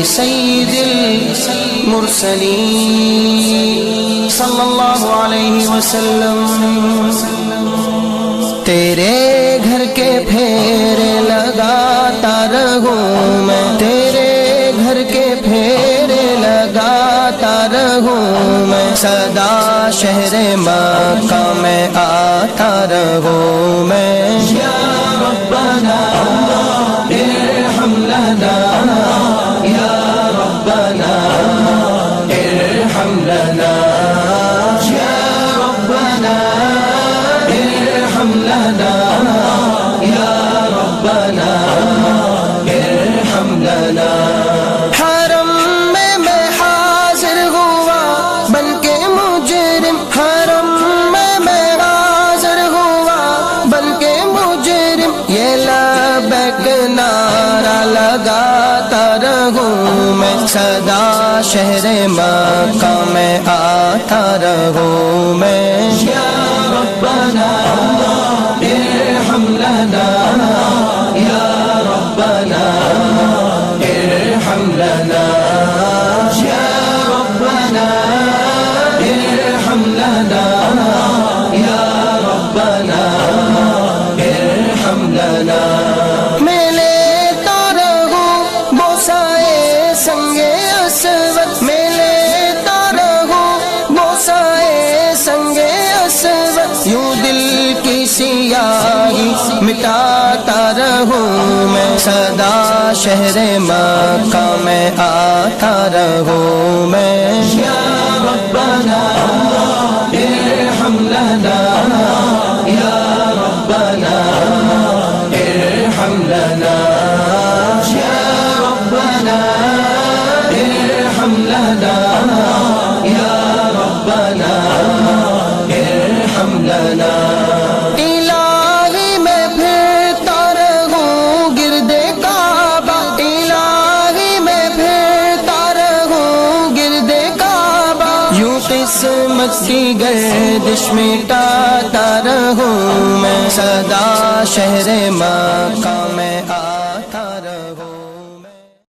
سید المرسلین صلی اللہ علیہ وسلم۔ تیرے گھر کے پھیرے لگاتا رہوں میں، تیرے گھر کے پھیرے لگاتا رہوں میں، سدا شہر مکہ میں آتا رہوں میں۔ یا ربنا ارحم لنا، یا ربنا ارحم لنا، یا ربنا ارحم لنا، یا ربنا ارحم لنا۔ حرم میں حاضر ہوا بن کے مجرم، حرم میں حاضر ہوا بن کے مجرم، یہ لبیک نعرہ لگاتا رہوں میں، سدا شہر مکہ میں آتا رہوں میں۔ یا ربنا ارحم لنا، یا ربنا ارحم لنا، یا ربنا ارحم لنا، یا ربنا ارحم لنا۔ میں لیتا رہوں بوسائے سنگ اسود، میں لیتا رہوں بوسائے سنگ اسود، یوں دل کی سیاہی مٹاتا رہوں میں، سدا شہر مکہ میں آتا رہوں میں۔ یا ربنا ارحم لنا، یا ربنا ارحم لنا، یا ربنا ارحم لنا، یا ربنا ارحم لنا۔ الہی میں پھرتا رہوں گرد کعبہ، الہی میں پھرتا رہوں گرد کعبہ، یوں قسمت کی گردش مٹاتا رہوں میں، سدا شہر مکہ میں